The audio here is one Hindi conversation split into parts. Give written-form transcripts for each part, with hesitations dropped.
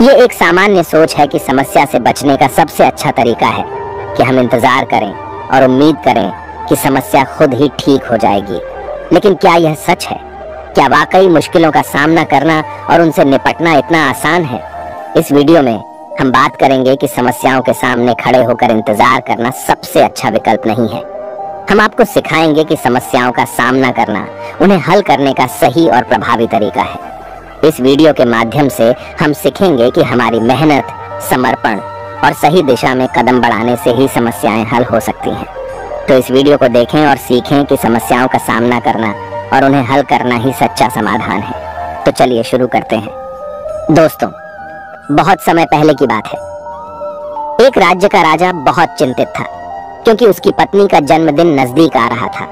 ये एक सामान्य सोच है कि समस्या से बचने का सबसे अच्छा तरीका है कि हम इंतजार करें और उम्मीद करें कि समस्या खुद ही ठीक हो जाएगी। लेकिन क्या यह सच है? क्या वाकई मुश्किलों का सामना करना और उनसे निपटना इतना आसान है? इस वीडियो में हम बात करेंगे कि समस्याओं के सामने खड़े होकर इंतजार करना सबसे अच्छा विकल्प नहीं है। हम आपको सिखाएंगे कि समस्याओं का सामना करना उन्हें हल करने का सही और प्रभावी तरीका है। इस वीडियो के माध्यम से हम सीखेंगे कि हमारी मेहनत, समर्पण और सही दिशा में कदम बढ़ाने से ही समस्याएं हल हो सकती हैं। तो इस वीडियो को देखें और सीखें कि समस्याओं का सामना करना और उन्हें हल करना ही सच्चा समाधान है। तो चलिए शुरू करते हैं। दोस्तों, बहुत समय पहले की बात है। एक राज्य का राजा बहुत चिंतित था क्योंकि उसकी पत्नी का जन्मदिन नजदीक आ रहा था।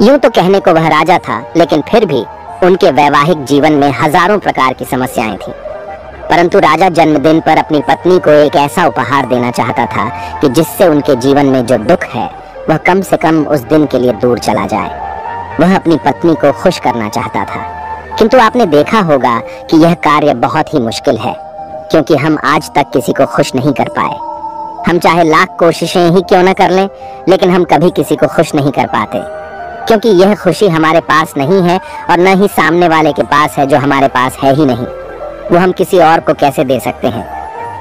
यूं तो कहने को वह राजा था, लेकिन फिर भी उनके वैवाहिक जीवन में हजारों प्रकार की समस्याएं थीं। परंतु राजा जन्मदिन पर अपनी पत्नी को एक ऐसा उपहार देना चाहता था कि जिससे उनके जीवन में जो दुख है वह कम से कम उस दिन के लिए दूर चला जाए। वह अपनी पत्नी को खुश करना चाहता था, किंतु आपने देखा होगा कि यह कार्य बहुत ही मुश्किल है, क्योंकि हम आज तक किसी को खुश नहीं कर पाए। हम चाहे लाख कोशिशें ही क्यों न कर लें, लेकिन हम कभी किसी को खुश नहीं कर पाते, क्योंकि यह खुशी हमारे पास नहीं है और न ही सामने वाले के पास है, जो हमारे पास है ही नहीं। वो हम किसी और को कैसे दे सकते हैं?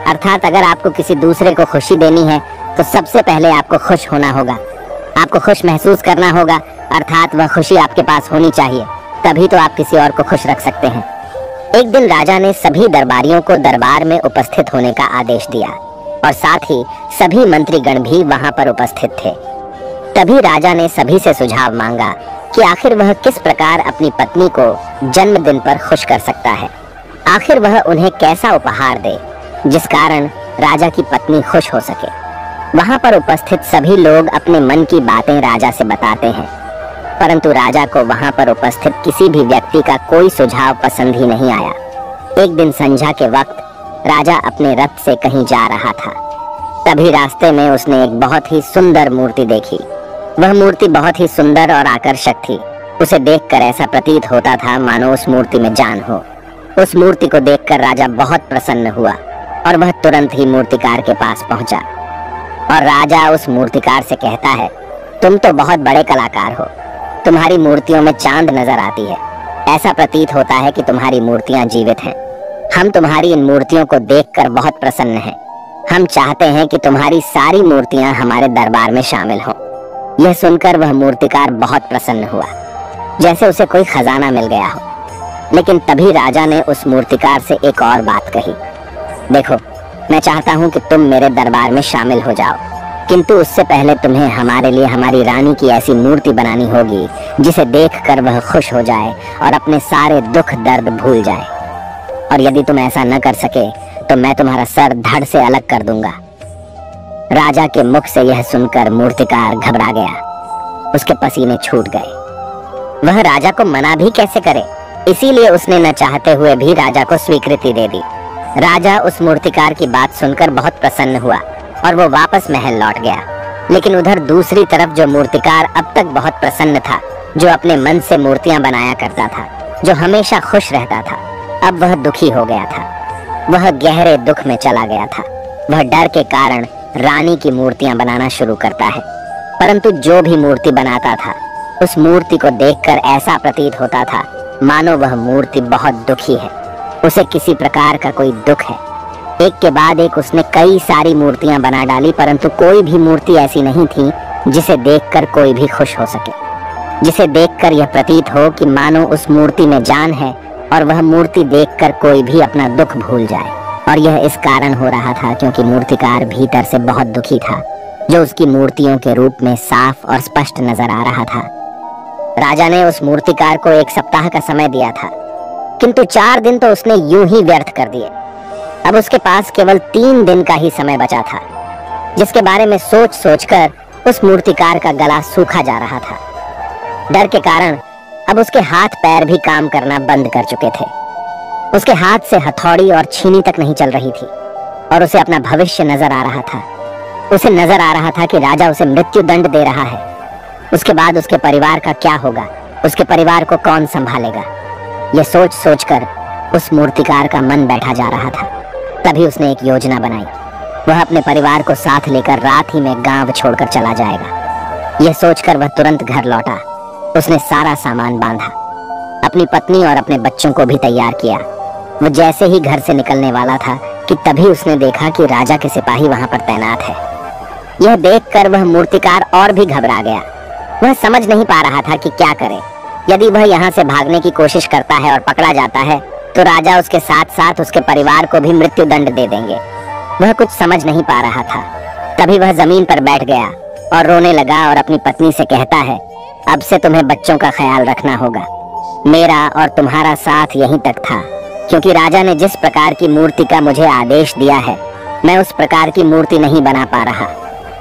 अर्थात अगर आपको किसी दूसरे को खुशी देनी है तो सबसे पहले आपको खुश होना होगा, आपको खुश महसूस करना होगा, अर्थात वह खुशी आपके पास होनी चाहिए, तभी तो आप किसी और को खुश रख सकते हैं। एक दिन राजा ने सभी दरबारियों को दरबार में उपस्थित होने का आदेश दिया और साथ ही सभी मंत्रीगण भी वहां पर उपस्थित थे। तभी राजा ने सभी से सुझाव मांगा कि आखिर वह किस प्रकार अपनी पत्नी को जन्मदिन पर खुश कर सकता है। आखिर वह उन्हें कैसा उपहार दे जिस कारण राजा की पत्नी खुश हो सके। वहां पर उपस्थित सभी लोग अपने मन की बातें राजा से बताते हैं, परंतु राजा को वहां पर उपस्थित किसी भी व्यक्ति का कोई सुझाव पसंद ही नहीं आया। एक दिन संध्या के वक्त राजा अपने रथ से कहीं जा रहा था। तभी रास्ते में उसने एक बहुत ही सुंदर मूर्ति देखी। वह मूर्ति बहुत ही सुंदर और आकर्षक थी। उसे देखकर ऐसा प्रतीत होता था मानो उस मूर्ति में जान हो। उस मूर्ति को देखकर राजा बहुत प्रसन्न हुआ और वह तुरंत ही मूर्तिकार के पास पहुंचा और राजा उस मूर्तिकार से कहता है, तुम तो बहुत बड़े कलाकार हो, तुम्हारी मूर्तियों में चांद नजर आती है। ऐसा प्रतीत होता है कि तुम्हारी मूर्तियां जीवित हैं। हम तुम्हारी इन मूर्तियों को देखकर बहुत प्रसन्न हैं। हम चाहते हैं कि तुम्हारी सारी मूर्तियां हमारे दरबार में शामिल हों। यह सुनकर वह मूर्तिकार बहुत प्रसन्न हुआ, जैसे उसे कोई खजाना मिल गया हो। लेकिन तभी राजा ने उस मूर्तिकार से एक और बात कही, देखो, मैं चाहता हूं कि तुम मेरे दरबार में शामिल हो जाओ, किंतु उससे पहले तुम्हें हमारे लिए हमारी रानी की ऐसी मूर्ति बनानी होगी जिसे देखकर वह खुश हो जाए और अपने सारे दुख दर्द भूल जाए। और यदि तुम ऐसा न कर सके तो मैं तुम्हारा सर धड़ से अलग कर दूंगा। राजा के मुख से यह सुनकर मूर्तिकार घबरा गया, उसके पसीने छूट गए। वह राजा को मना भी कैसे करे, इसीलिए उसने न चाहते हुए भी राजा को स्वीकृति दे दी। राजा उस मूर्तिकार की बात सुनकर बहुत प्रसन्न हुआ और वो वापस महल लौट गया। लेकिन उधर दूसरी तरफ जो मूर्तिकार अब तक बहुत प्रसन्न था, जो अपने मन से मूर्तियां बनाया करता था, जो हमेशा खुश रहता था, अब वह दुखी हो गया था। वह गहरे दुख में चला गया था। वह डर के कारण रानी की मूर्तियां बनाना शुरू करता है, परंतु जो भी मूर्ति बनाता था उस मूर्ति को देखकर ऐसा प्रतीत होता था मानो वह मूर्ति बहुत दुखी है, उसे किसी प्रकार का कोई दुख है। एक के बाद एक उसने कई सारी मूर्तियां बना डाली, परंतु कोई भी मूर्ति ऐसी नहीं थी जिसे देखकर कोई भी खुश हो सके, जिसे देखकर यह प्रतीत हो कि मानो उस मूर्ति में जान है और वह मूर्ति देखकर कोई भी अपना दुख भूल जाए। और यह इस कारण हो रहा था क्योंकि मूर्तिकार भीतर से बहुत दुखी था, जो उसकी मूर्तियों के रूप में साफ और स्पष्ट नजर आ रहा था। राजा ने उस मूर्तिकार को एक सप्ताह का समय दिया था, किंतु 4 दिन तो उसने यूं ही व्यर्थ कर दिए। अब उसके पास केवल 3 दिन का ही समय बचा था, जिसके बारे में सोच सोचकर उस मूर्तिकार का गला सूखा जा रहा था। डर के कारण अब उसके हाथ पैर भी काम करना बंद कर चुके थे। उसके हाथ से हथौड़ी और छीनी तक नहीं चल रही थी और उसे अपना भविष्य नजर आ रहा था। उसे नजर आ रहा था कि राजा उसे मृत्यु दंड दे रहा है। उसके बाद उसके परिवार का क्या होगा, उसके परिवार को कौन संभालेगा? यह सोच सोचकर उस मूर्तिकार का मन बैठा जा रहा था। तभी उसने एक योजना बनाई। वह अपने परिवार को साथ लेकर रात ही में गांव छोड़कर चला जाएगा। यह सोचकर वह तुरंत घर लौटा। उसने सारा सामान बांधा, अपनी पत्नी और अपने बच्चों को भी तैयार किया। वह जैसे ही घर से निकलने वाला था कि तभी उसने देखा कि राजा के सिपाही वहां पर तैनात है। यह देखकर वह मूर्तिकार और भी घबरा गया। वह समझ नहीं पा रहा था कि क्या करे। यदि वह यहाँ से भागने की कोशिश करता है और पकड़ा जाता है तो राजा उसके साथ साथ उसके परिवार को भी मृत्यु दंड दे देंगे। वह कुछ समझ नहीं पा रहा था। तभी वह जमीन पर बैठ गया और रोने लगा और अपनी पत्नी से कहता है, अब से तुम्हें बच्चों का ख्याल रखना होगा। मेरा और तुम्हारा साथ यहीं तक था, क्योंकि राजा ने जिस प्रकार की मूर्ति का मुझे आदेश दिया है, मैं उस प्रकार की मूर्ति नहीं बना पा रहा,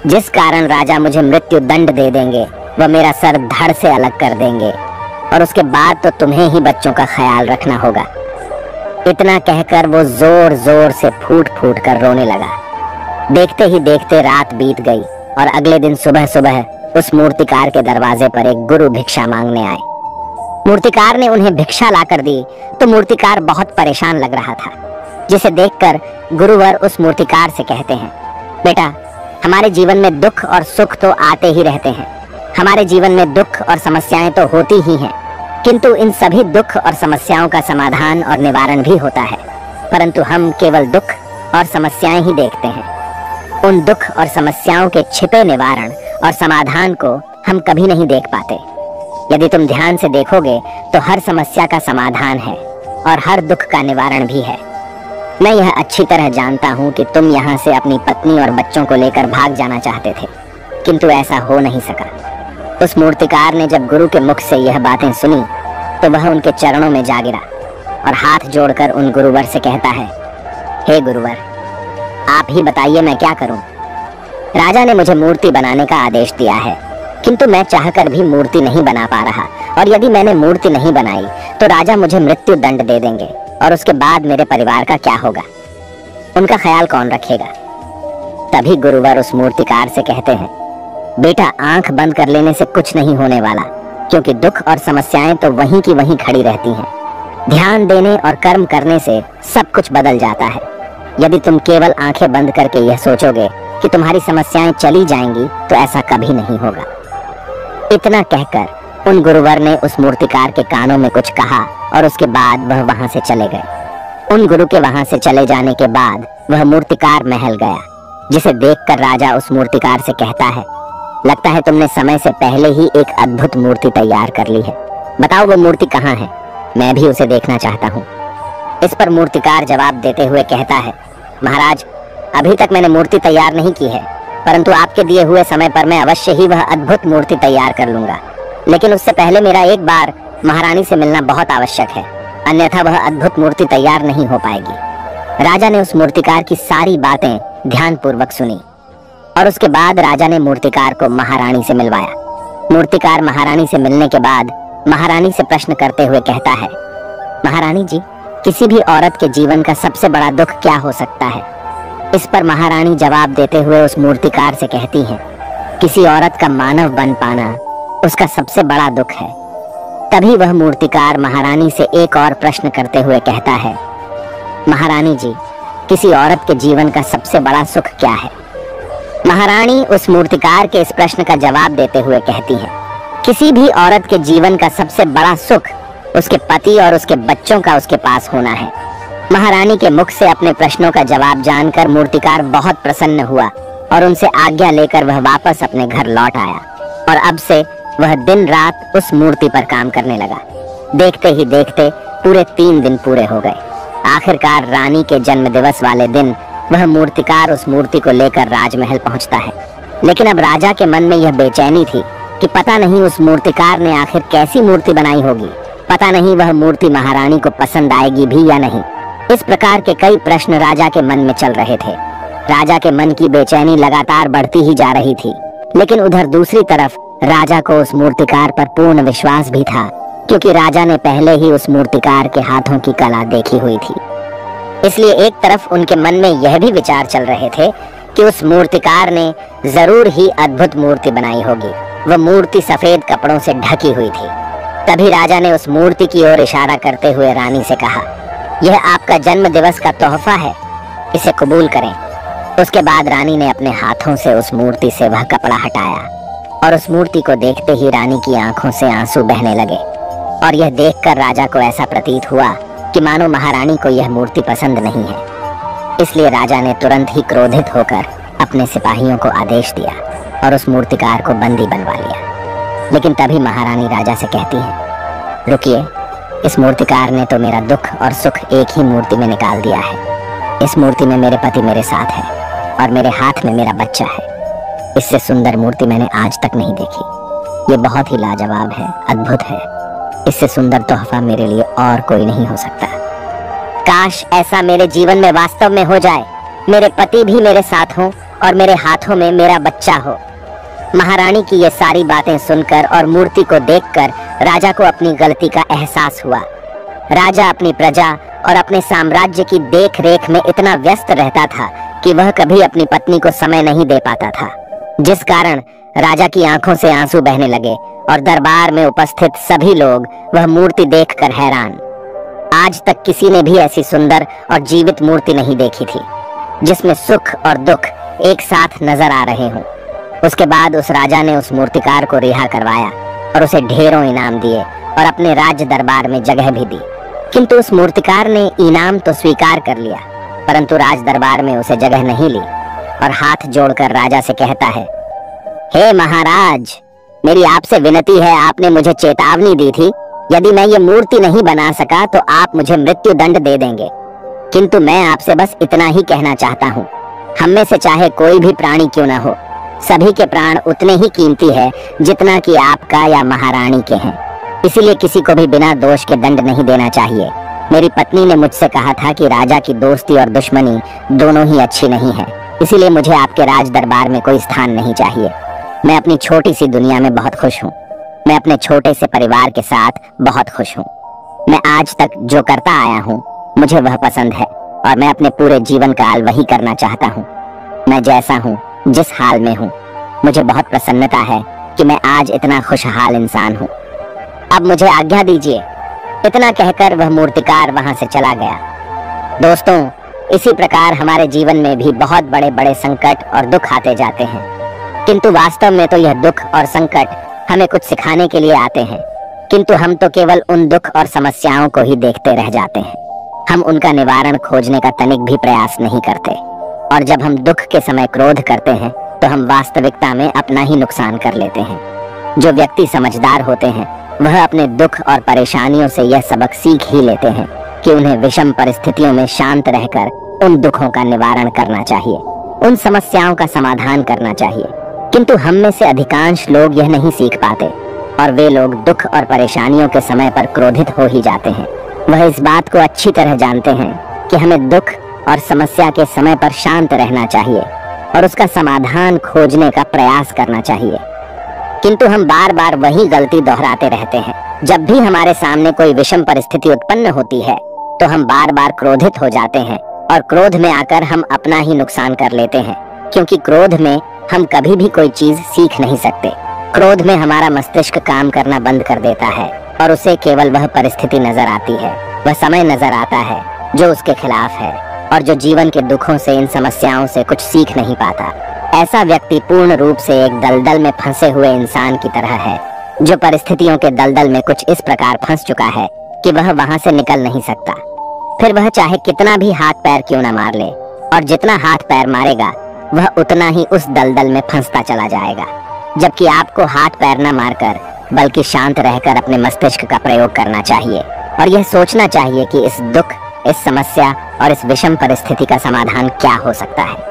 जिस कारण राजा मुझे मृत्यु दंड दे देंगे। वह मेरा सर धड़ से अलग कर देंगे और उसके बाद तो तुम्हें ही बच्चों का ख्याल रखना होगा। इतना कहकर वो जोर जोर से फूट फूट कर रोने लगा। देखते ही देखते रात बीत गई और अगले दिन सुबह सुबह उस मूर्तिकार के दरवाजे पर एक गुरु भिक्षा मांगने आए। मूर्तिकार ने उन्हें भिक्षा लाकर दी तो मूर्तिकार बहुत परेशान लग रहा था, जिसे देखकर गुरुवर उस मूर्तिकार से कहते हैं, बेटा, हमारे जीवन में दुख और सुख तो आते ही रहते हैं। हमारे जीवन में दुख और समस्याएं तो होती ही हैं, किंतु इन सभी दुख और समस्याओं का समाधान और निवारण भी होता है, परंतु हम केवल दुख और समस्याएं ही देखते हैं। उन दुख और समस्याओं के छिपे निवारण और समाधान को हम कभी नहीं देख पाते। यदि तुम ध्यान से देखोगे तो हर समस्या का समाधान है और हर दुख का निवारण भी है। मैं यह अच्छी तरह जानता हूँ कि तुम यहाँ से अपनी पत्नी और बच्चों को लेकर भाग जाना चाहते थे, किंतु ऐसा हो नहीं सका। उस मूर्तिकार ने जब गुरु के मुख से यह बातें सुनी तो वह उनके चरणों में जा गिरा और हाथ जोड़कर उन गुरुवर से कहता है, हे गुरुवर, आप ही बताइए मैं क्या करूं? राजा ने मुझे मूर्ति बनाने का आदेश दिया है, किंतु मैं चाहकर भी मूर्ति नहीं बना पा रहा, और यदि मैंने मूर्ति नहीं बनाई तो राजा मुझे मृत्यु दंड दे देंगे और उसके बाद मेरे परिवार का क्या होगा? उनका ख्याल कौन रखेगा? तभी गुरुवर उस मूर्तिकार से कहते हैं, बेटा, आंख बंद कर लेने से कुछ नहीं होने वाला, क्योंकि दुख और समस्याएं तो वहीं की वहीं खड़ी रहती हैं। ध्यान देने और कर्म करने से सब कुछ बदल जाता है। यदि तुम केवल आंखें बंद करके यह सोचोगे कि तुम्हारी समस्याएं चली जाएंगी तो ऐसा कभी नहीं होगा। इतना कहकर उन गुरुवर ने उस मूर्तिकार के कानों में कुछ कहा और उसके बाद वह वहां से चले गए। उन गुरु के वहां से चले जाने के बाद वह मूर्तिकार महल गया, जिसे देखकर राजा उस मूर्तिकार से कहता है, लगता है तुमने समय से पहले ही एक अद्भुत मूर्ति तैयार कर ली है। बताओ वो मूर्ति कहाँ है? मैं भी उसे देखना चाहता हूँ। इस पर मूर्तिकार जवाब देते हुए कहता है, महाराज, अभी तक मैंने मूर्ति तैयार नहीं की है, परंतु आपके दिए हुए समय पर मैं अवश्य ही वह अद्भुत मूर्ति तैयार कर लूंगा। लेकिन उससे पहले मेरा एक बार महारानी से मिलना बहुत आवश्यक है, अन्यथा वह अद्भुत मूर्ति तैयार नहीं हो पाएगी। राजा ने उस मूर्तिकार की सारी बातें ध्यानपूर्वक सुनी और उसके बाद राजा ने मूर्तिकार को महारानी से मिलवाया। मूर्तिकार महारानी से मिलने के बाद महारानी से प्रश्न करते हुए कहता है, महारानी जी, किसी भी औरत के जीवन का सबसे बड़ा दुख क्या हो सकता है? इस पर महारानी जवाब देते हुए उस मूर्तिकार से कहती हैं, किसी औरत का मानव बन पाना उसका सबसे बड़ा दुख है। तभी वह मूर्तिकार महारानी से एक और प्रश्न करते हुए कहता है, महारानी जी, किसी औरत के जीवन का सबसे बड़ा सुख क्या है? महारानी उस मूर्तिकार के इस प्रश्न का जवाब देते हुए कहती है, किसी भी औरत के जीवन का सबसे बड़ा सुख उसके पति और उसके बच्चों का उसके पास होना है। महारानी के मुख से अपने प्रश्नों का जवाब जानकर मूर्तिकार बहुत प्रसन्न हुआ और उनसे आज्ञा लेकर वह वापस अपने घर लौट आया और अब से वह दिन रात उस मूर्ति पर काम करने लगा। देखते ही देखते पूरे 3 दिन पूरे हो गए। आखिरकार रानी के जन्म दिवस वाले दिन वह मूर्तिकार उस मूर्ति को लेकर राजमहल पहुंचता है। लेकिन अब राजा के मन में यह बेचैनी थी कि पता नहीं उस मूर्तिकार ने आखिर कैसी मूर्ति बनाई होगी, पता नहीं वह मूर्ति महारानी को पसंद आएगी भी या नहीं। इस प्रकार के कई प्रश्न राजा के मन में चल रहे थे। राजा के मन की बेचैनी लगातार बढ़ती ही जा रही थी, लेकिन उधर दूसरी तरफ राजा को उस मूर्तिकार पर पूर्ण विश्वास भी था, क्योंकि राजा ने पहले ही उस मूर्तिकार के हाथों की कला देखी हुई थी। इसलिए एक तरफ उनके मन में यह भी विचार चल रहे थे कि उस मूर्तिकार ने जरूर ही अद्भुत मूर्ति बनाई होगी। वह मूर्ति सफेद कपड़ों से ढकी हुई थी। तभी राजा ने उस मूर्ति की ओर इशारा करते हुए रानी से कहा, यह आपका जन्म दिवस का तोहफा है। इसे कबूल करें। उसके बाद रानी ने अपने हाथों से उस मूर्ति से वह कपड़ा हटाया और उस मूर्ति को देखते ही रानी की आंखों से आंसू बहने लगे। और यह देखकर राजा को ऐसा प्रतीत हुआ कि मानो महारानी को यह मूर्ति पसंद नहीं है। इसलिए राजा ने तुरंत ही क्रोधित होकर अपने सिपाहियों को आदेश दिया और उस मूर्तिकार को बंदी बनवा लिया। लेकिन तभी महारानी राजा से कहती है, रुकिए, इस मूर्तिकार ने तो मेरा दुख और सुख एक ही मूर्ति में निकाल दिया है। इस मूर्ति में मेरे पति मेरे साथ है और मेरे हाथ में मेरा बच्चा है। इससे सुंदर मूर्ति मैंने आज तक नहीं देखी। ये बहुत ही लाजवाब है, अद्भुत है। इससे सुंदर तोहफा मेरे लिए और कोई नहीं हो सकता। काश ऐसा मेरे जीवन में वास्तव में हो जाए, मेरे पति भी मेरे साथ हों और मेरे हाथों में मेरा बच्चा हो। महारानी की ये सारी बातें सुनकर और मूर्ति को देखकर राजा को अपनी गलती का एहसास हुआ। राजा अपनी प्रजा और अपने साम्राज्य की देख रेख में इतना व्यस्त रहता था कि वह कभी अपनी पत्नी को समय नहीं दे पाता था, जिस कारण राजा की आंखों से आंसू बहने लगे और दरबार में उपस्थित सभी लोग वह मूर्ति देखकर हैरान। आज तक किसी ने भी ऐसी सुंदर और जीवित मूर्ति नहीं देखी थी, जिसमें सुख और दुख एक साथ नजर आ रहे हों। उसके बाद उस राजा ने उस मूर्तिकार को रिहा करवाया और उसे ढेरों इनाम दिए और अपने राज्य दरबार में जगह भी दी। किंतु उस मूर्तिकार ने इनाम तो स्वीकार कर लिया, परंतु राज दरबार में उसे जगह नहीं ली और हाथ जोड़कर राजा से कहता है, हे महाराज, मेरी आपसे विनती है, आपने मुझे चेतावनी दी थी, यदि मैं ये मूर्ति नहीं बना सका तो आप मुझे मृत्यु दंड दे देंगे। किंतु मैं आपसे बस इतना ही कहना चाहता हूँ, हम में से चाहे कोई भी प्राणी क्यों न हो, सभी के प्राण उतने ही कीमती है जितना कि आपका या महारानी के हैं। इसीलिए किसी को भी बिना दोष के दंड नहीं देना चाहिए। मेरी पत्नी ने मुझसे कहा था कि राजा की दोस्ती और दुश्मनी दोनों ही अच्छी नहीं है, इसीलिए मुझे आपके राज दरबार में कोई स्थान नहीं चाहिए। मैं अपनी छोटी सी दुनिया में बहुत खुश हूँ। मैं अपने छोटे से परिवार के साथ बहुत खुश हूँ। मैं आज तक जो करता आया हूँ मुझे वह पसंद है और मैं अपने पूरे जीवन काल वही करना चाहता हूँ। मैं जैसा हूँ, जिस हाल में हूँ, मुझे बहुत प्रसन्नता है कि मैं आज इतना खुशहाल इंसान हूँ। अब मुझे आज्ञा दीजिए। इतना कहकर वह मूर्तिकार वहां से चला गया। दोस्तों, इसी प्रकार हमारे जीवन में भी बहुत बड़े बड़े संकट और दुख आते जाते हैं, किंतु वास्तव में तो यह दुख और संकट हमें कुछ सिखाने के लिए आते हैं। किंतु हम तो केवल उन दुख और समस्याओं को ही देखते रह जाते हैं। हम उनका निवारण खोजने का तनिक भी प्रयास नहीं करते और जब हम दुख के समय क्रोध करते हैं तो हम वास्तविकता में अपना ही नुकसान कर लेते हैं। जो व्यक्ति समझदार होते हैं वह अपने दुख और परेशानियों से यह सबक सीख ही लेते हैं कि उन्हें विषम परिस्थितियों में शांत रहकर उन दुखों का निवारण करना चाहिए, उन समस्याओं का समाधान करना चाहिए। किंतु हम में से अधिकांश लोग यह नहीं सीख पाते और वे लोग दुख और परेशानियों के समय पर क्रोधित हो ही जाते हैं। वह इस बात को अच्छी तरह जानते हैं कि हमें दुख और समस्या के समय पर शांत रहना चाहिए और उसका समाधान खोजने का प्रयास करना चाहिए। किंतु हम बार बार वही गलती दोहराते रहते हैं। जब भी हमारे सामने कोई विषम परिस्थिति उत्पन्न होती है तो हम बार बार क्रोधित हो जाते हैं और क्रोध में आकर हम अपना ही नुकसान कर लेते हैं, क्योंकि क्रोध में हम कभी भी कोई चीज सीख नहीं सकते। क्रोध में हमारा मस्तिष्क काम करना बंद कर देता है और उसे केवल वह परिस्थिति नजर आती है, वह समय नजर आता है जो उसके खिलाफ है और जो जीवन के दुखों से, इन समस्याओं से कुछ सीख नहीं पाता। ऐसा व्यक्ति पूर्ण रूप से एक दलदल में फंसे हुए इंसान की तरह है, जो परिस्थितियों के दलदल में कुछ इस प्रकार फंस चुका है कि वह वहां से निकल नहीं सकता। फिर वह चाहे कितना भी हाथ पैर क्यों न मार ले, और जितना हाथ पैर मारेगा वह उतना ही उस दलदल में फंसता चला जाएगा। जबकि आपको हाथ पैर न मारकर बल्कि शांत रहकर अपने मस्तिष्क का प्रयोग करना चाहिए और यह सोचना चाहिए कि इस दुख, इस समस्या और इस विषम परिस्थिति का समाधान क्या हो सकता है।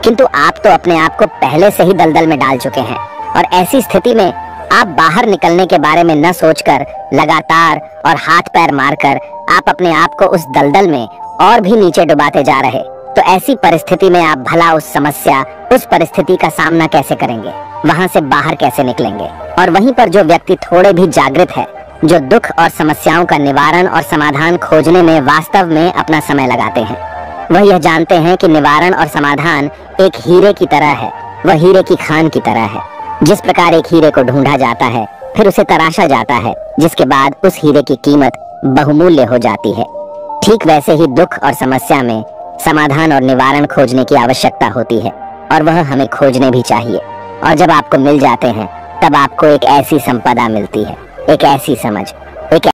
किंतु आप तो अपने आप को पहले से ही दलदल में डाल चुके हैं और ऐसी स्थिति में आप बाहर निकलने के बारे में न सोचकर लगातार और हाथ पैर मारकर आप अपने आप को उस दलदल में और भी नीचे डुबाते जा रहे। तो ऐसी परिस्थिति में आप भला उस समस्या, उस परिस्थिति का सामना कैसे करेंगे, वहां से बाहर कैसे निकलेंगे? और वहीं पर जो व्यक्ति थोड़े भी जागृत है, जो दुख और समस्याओं का निवारण और समाधान खोजने में वास्तव में अपना समय लगाते हैं, वह यह जानते हैं कि निवारण और समाधान एक हीरे की तरह है, वह हीरे की खान की तरह है। जिस प्रकार एक हीरे को ढूंढा जाता है, फिर उसे तराशा जाता है, जिसके बाद उस हीरे की कीमत बहुमूल्य हो जाती है, ठीक वैसे ही दुख और समस्या में समाधान और निवारण खोजने की आवश्यकता होती है, और वह हमें खोजने भी चाहिए। और जब आपको मिल जाते हैं तब आपको एक ऐसी संपदा मिलती है, एक ऐसी समझ